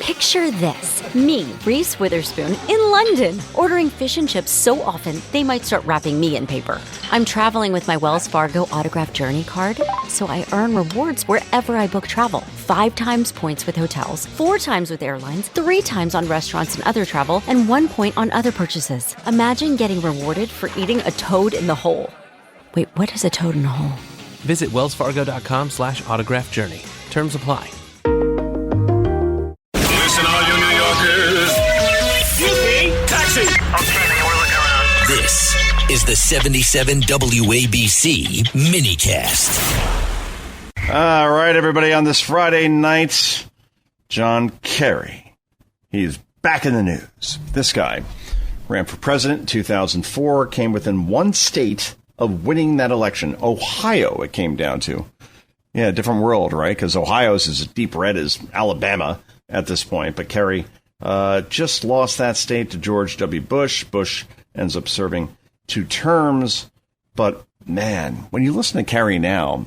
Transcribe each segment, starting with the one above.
Picture this. Me, Reese Witherspoon, in London, ordering fish and chips so often they might start wrapping me in paper. I'm traveling with my Wells Fargo Autograph Journey card, so I earn rewards wherever I book travel. 5 times points with hotels, 4 times with airlines, 3 times on restaurants and other travel, and 1 point on other purchases. Imagine getting rewarded for eating a toad in the hole. Wait, what is a toad in a hole? Visit wellsfargo.com/autograph journey. Terms apply. Listen, all you New Yorkers. Excuse me, taxi. Okay, we're looking around. This is the 77 WABC minicast. All right, everybody, on this Friday night, John Kerry. He's back in the news. This guy ran for president in 2004, came within one state of winning that election. Ohio, it came down to. Yeah, different world, right? Because Ohio's is as deep red as Alabama at this point. But Kerry just lost that state to George W. Bush. Bush ends up serving 2 terms. But, man, when you listen to Kerry now,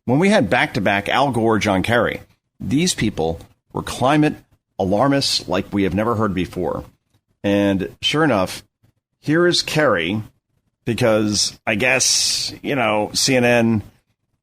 when we had back-to-back Al Gore, John Kerry, these people were climate alarmists like we have never heard before. And sure enough, here is Kerry, because I guess, CNN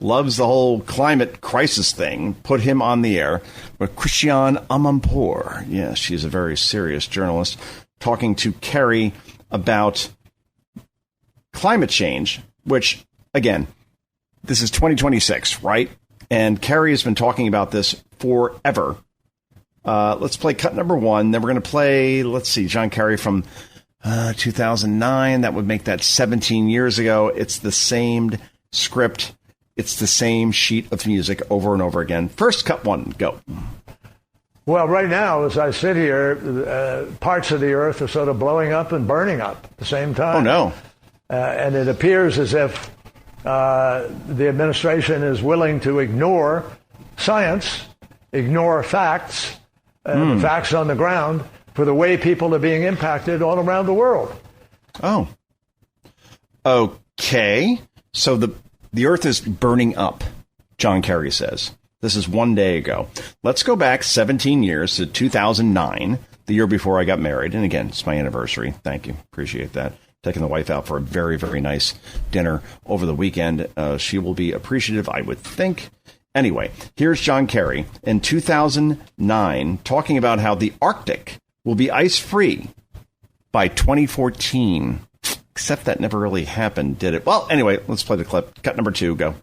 loves the whole climate crisis thing, put him on the air with Christiane Amanpour. Yes, she's a very serious journalist, talking to Kerry about climate change, which, again, this is 2026, right? And Kerry has been talking about this forever. Let's play cut number 1. Then we're going to play, John Kerry from 2009. That would make that 17 years ago. It's the same script. It's the same sheet of music over and over again. First, cut 1, go. Well, right now, as I sit here, parts of the earth are sort of blowing up and burning up at the same time. Oh, no. And it appears as if the administration is willing to ignore science, ignore facts, the facts on the ground, for the way people are being impacted all around the world. Oh. Okay. So the earth is burning up, John Kerry says. This is 1 day ago. Let's go back 17 years to 2009, the year before I got married. And again, it's my anniversary. Thank you. Appreciate that. Taking the wife out for a very, very nice dinner over the weekend. She will be appreciative, I would think. Anyway, here's John Kerry in 2009 talking about how the Arctic will be ice-free by 2014. Except that never really happened, did it? Well, anyway, let's play the clip. Cut number 2, go.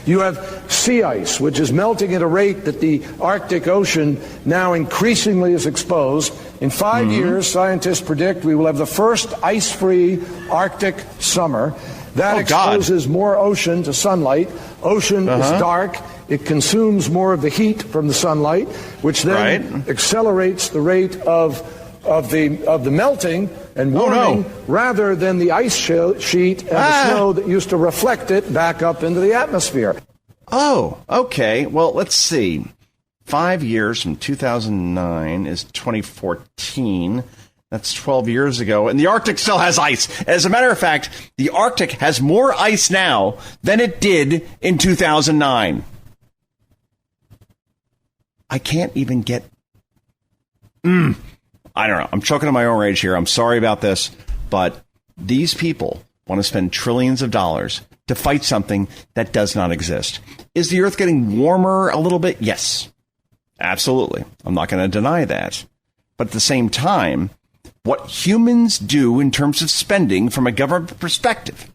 You have sea ice, which is melting at a rate that the Arctic Ocean now increasingly is exposed. In 5 years, scientists predict we will have the first ice-free Arctic summer. That exposes more ocean to sunlight. Ocean is dark. It consumes more of the heat from the sunlight, which then accelerates the rate of the melting and warming rather than the ice sheet and the snow that used to reflect it back up into the atmosphere. Oh, okay. Well, let's see. 5 years from 2009 is 2014. That's 12 years ago. And the Arctic still has ice. As a matter of fact, the Arctic has more ice now than it did in 2009. I can't even get... I don't know. I'm choking on my own rage here. I'm sorry about this. But these people want to spend trillions of dollars to fight something that does not exist. Is the Earth getting warmer a little bit? Yes. Absolutely. I'm not going to deny that. But at the same time, what humans do in terms of spending from a government perspective,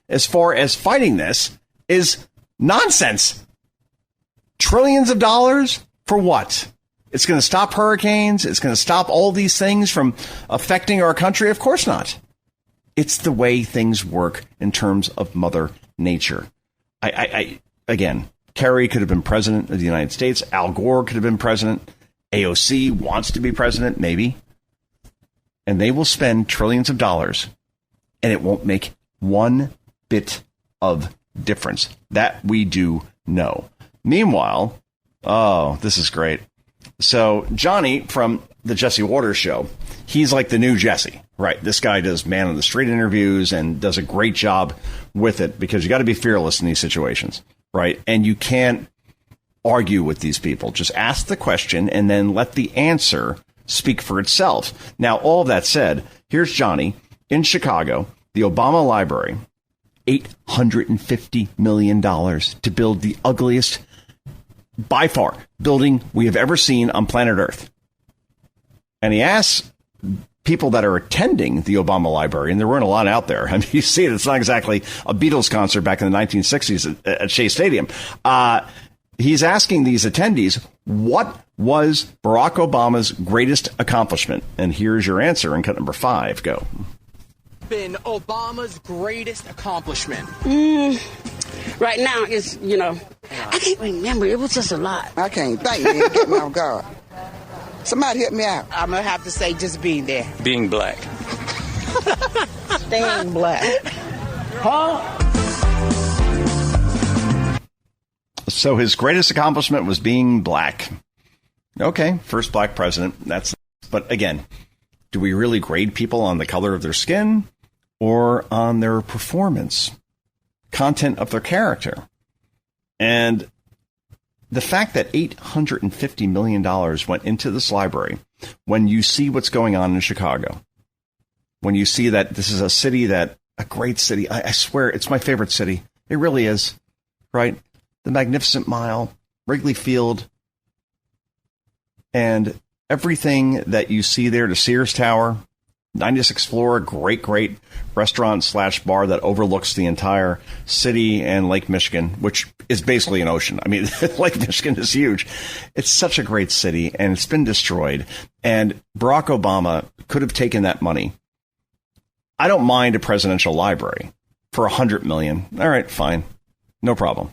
as far as fighting this, is nonsense. Trillions of dollars for what? It's going to stop hurricanes. It's going to stop all these things from affecting our country. Of course not. It's the way things work in terms of Mother Nature. Again, Kerry could have been president of the United States. Al Gore could have been president. AOC wants to be president, maybe. And they will spend trillions of dollars, and it won't make one bit of difference. That we do know. Meanwhile, this is great. So Johnny from the Jesse Waters show, he's like the new Jesse, right? This guy does man on the street interviews and does a great job with it because you got to be fearless in these situations, right? And you can't argue with these people. Just ask the question and then let the answer speak for itself. Now, all that said, here's Johnny in Chicago, the Obama Library, $850 million to build the ugliest, by far, building we have ever seen on planet Earth. And he asks people that are attending the Obama Library, and there weren't a lot out there. I mean, you see it. It's not exactly a Beatles concert back in the 1960s at Shea Stadium. He's asking these attendees, what was Barack Obama's greatest accomplishment? And here's your answer in cut number 5. Go. Been Obama's greatest accomplishment? Right now, it's, I can't remember. It was just a lot. I can't think, man. Get me off guard. Somebody help me out. I'm going to have to say just being there. Being black. Staying black. Huh? So his greatest accomplishment was being black. Okay, first black president. But again, do we really grade people on the color of their skin or on their performance, content of their character? And the fact that $850 million went into this library, when you see what's going on in Chicago, when you see that this is a great city, I swear it's my favorite city. It really is, right? The Magnificent Mile, Wrigley Field, and everything that you see there, the Sears Tower, 96th floor, great restaurant / bar that overlooks the entire city and Lake Michigan, which is basically an ocean. I mean, Lake Michigan is huge. It's such a great city, and it's been destroyed. And Barack Obama could have taken that money. I don't mind a presidential library for $100 million. All right, fine. No problem.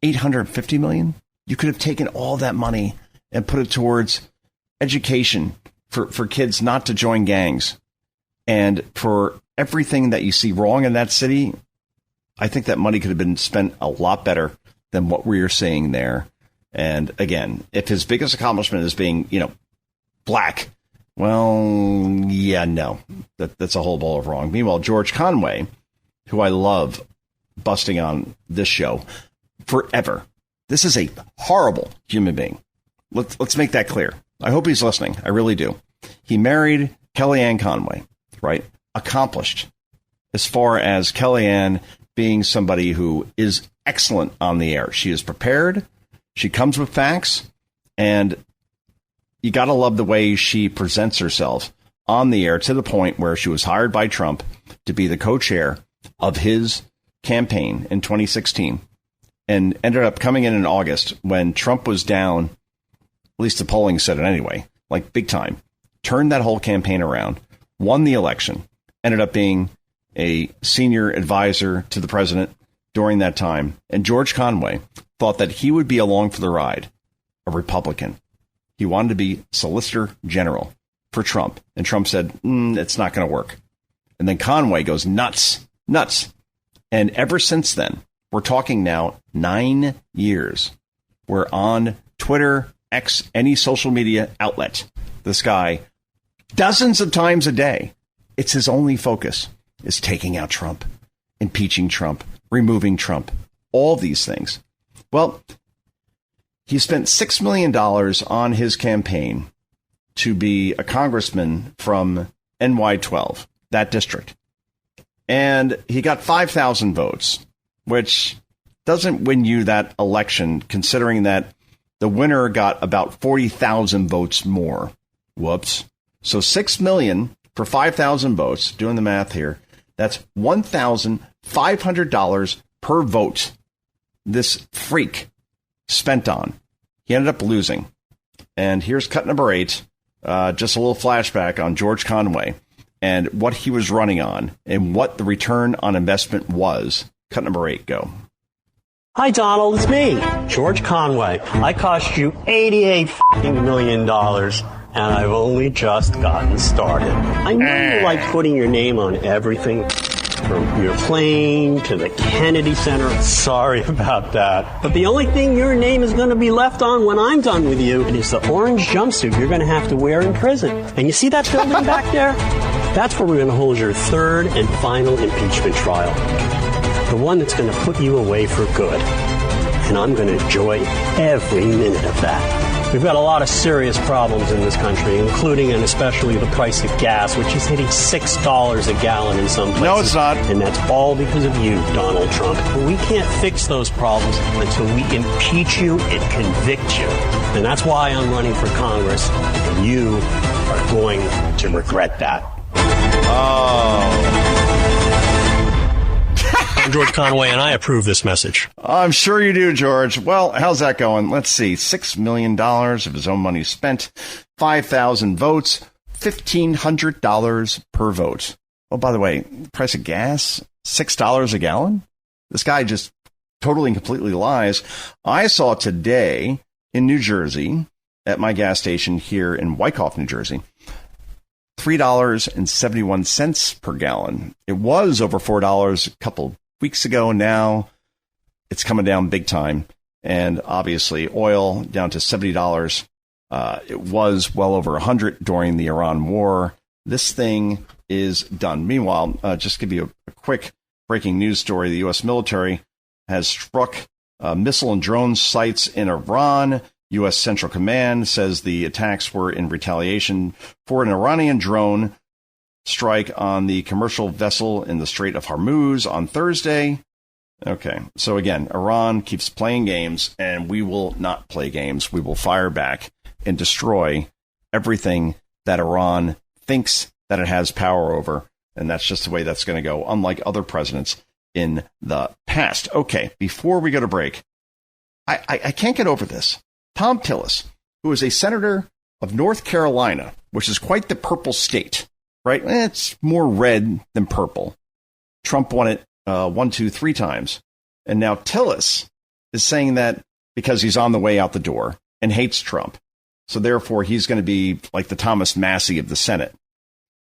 $850 million? You could have taken all that money and put it towards education for kids not to join gangs. And for everything that you see wrong in that city, I think that money could have been spent a lot better than what we are seeing there. And again, if his biggest accomplishment is being, black, well, yeah, no, that's a whole ball of wrong. Meanwhile, George Conway, who I love busting on this show forever, this is a horrible human being. Let's make that clear. I hope he's listening. I really do. He married Kellyanne Conway, right? Accomplished as far as Kellyanne being somebody who is excellent on the air. She is prepared. She comes with facts, and you got to love the way she presents herself on the air, to the point where she was hired by Trump to be the co-chair of his campaign in 2016 and ended up coming in August when Trump was down. At least the polling said it anyway, like big time, turned that whole campaign around, won the election, ended up being a senior advisor to the president during that time. And George Conway thought that he would be along for the ride, a Republican. He wanted to be Solicitor General for Trump. And Trump said, it's not going to work. And then Conway goes nuts. And ever since then, we're talking now 9 years. We're on Twitter, X, any social media outlet. This guy, dozens of times a day, it's his only focus is taking out Trump, impeaching Trump, removing Trump, all these things. Well, he spent $6 million on his campaign to be a congressman from NY12, that district. And he got 5,000 votes, which doesn't win you that election, considering that the winner got about 40,000 votes more. Whoops. So $6 million for 5,000 votes, doing the math here, that's $1,500 per vote this freak spent on. He ended up losing. And here's cut number 8, just a little flashback on George Conway and what he was running on and what the return on investment was. Cut number 8, go. Hi, Donald. It's me, George Conway. I cost you $88 million, and I've only just gotten started. I know you like putting your name on everything, from your plane to the Kennedy Center. Sorry about that. But the only thing your name is going to be left on when I'm done with you is the orange jumpsuit you're going to have to wear in prison. And you see that building back there? That's where we're going to hold your third and final impeachment trial. The one that's going to put you away for good. and I'm going to enjoy every minute of that. We've got a lot of serious problems in this country, including and especially the price of gas, which is hitting $6 a gallon in some places. No, it's not. And that's all because of you, Donald Trump. But we can't fix those problems until we impeach you and convict you. And that's why I'm running for Congress, and you are going to regret that. Oh. I'm George Conway, and I approve this message. I'm sure you do, George. Well, how's that going? Let's see. $6 million of his own money spent, 5,000 votes, $1,500 per vote. Oh, by the way, price of gas, $6 a gallon? This guy just totally and completely lies. I saw today in New Jersey, at my gas station here in Wyckoff, New Jersey, $3.71 per gallon. It was over $4 a couple weeks ago. Now it's coming down big time. And obviously oil down to $70. It was well over 100 during the Iran war. This thing is done. Meanwhile, just to give you a quick breaking news story. The U.S. military has struck missile and drone sites in Iran. U.S. Central Command says the attacks were in retaliation for an Iranian drone strike on the commercial vessel in the Strait of Hormuz on Thursday. Okay, so again, Iran keeps playing games, and we will not play games. We will fire back and destroy everything that Iran thinks that it has power over, and that's just the way that's going to go, unlike other presidents in the past. Okay, before we go to break, I can't get over this. Tom Tillis, who is a senator of North Carolina, which is quite the purple state, right? It's more red than purple. Trump won it 1, 2, 3 times. And now Tillis is saying that because he's on the way out the door and hates Trump. So therefore, he's going to be like the Thomas Massie of the Senate.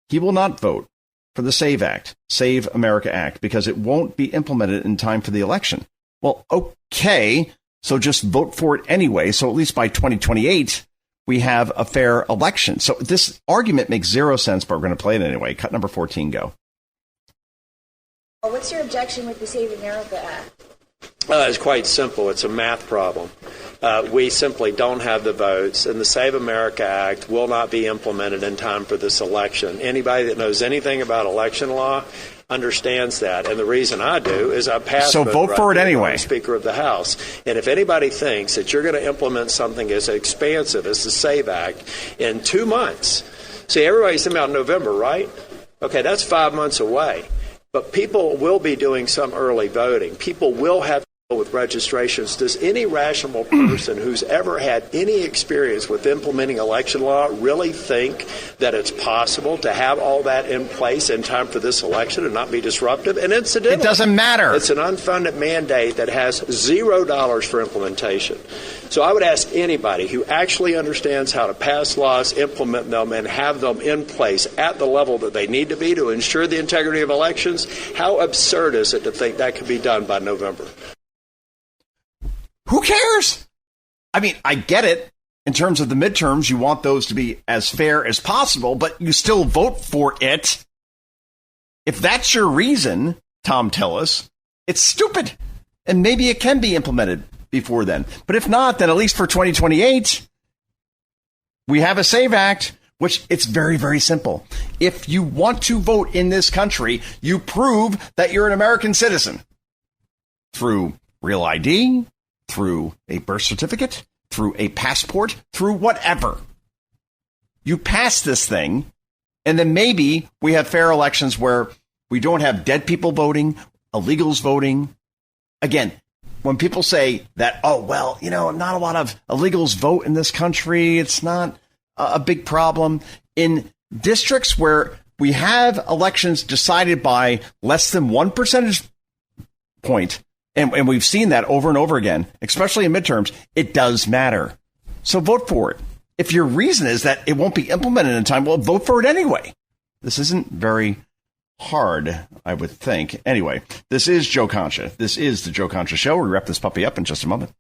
He will not vote for the SAVE Act, Save America Act, because it won't be implemented in time for the election. Well, okay, so just vote for it anyway. So at least by 2028, we have a fair election. So this argument makes zero sense, but we're going to play it anyway. Cut number 14, go. What's your objection with the Save America Act? It's quite simple. It's a math problem. We simply don't have the votes, and the Save America Act will not be implemented in time for this election. Anybody that knows anything about election law understands that, and the reason I do is I passed. So vote for it anyway, Speaker of the House. And if anybody thinks that you're going to implement something as expansive as the SAVE Act in 2 months, see, everybody's talking about November, right? Okay, that's 5 months away. But people will be doing some early voting. People will have with registrations. Does any rational person who's ever had any experience with implementing election law really think that it's possible to have all that in place in time for this election and not be disruptive? And incidentally, it doesn't matter. It's an unfunded mandate that has $0 for implementation. So I would ask anybody who actually understands how to pass laws, implement them, and have them in place at the level that they need to be to ensure the integrity of elections, how absurd is it to think that could be done by November? Who cares? I mean, I get it. In terms of the midterms, you want those to be as fair as possible, but you still vote for it. If that's your reason, Tom Tillis, it's stupid. And maybe it can be implemented before then. But if not, then at least for 2028, we have a SAVE Act, which it's very, very simple. If you want to vote in this country, you prove that you're an American citizen through real ID, through a birth certificate, through a passport, through whatever. You pass this thing, and then maybe we have fair elections where we don't have dead people voting, illegals voting. Again, when people say that, oh, well, you know, not a lot of illegals vote in this country, it's not a big problem. In districts where we have elections decided by less than 1 percentage point, and we've seen that over and over again, especially in midterms, it does matter. So vote for it. If your reason is that it won't be implemented in time, well, vote for it anyway. This isn't very hard, I would think. Anyway, this is Joe Concha. This is the Joe Concha Show. We'll wrap this puppy up in just a moment.